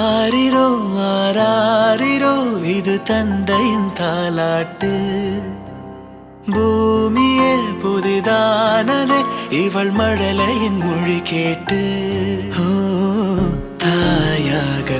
ஆரிரோ ஆராரிரோ இது தந்தையின் தாலாட்டு. பூமியே புதிதானதே இவள் மழலையின் மொழி கேட்டு. தாயாக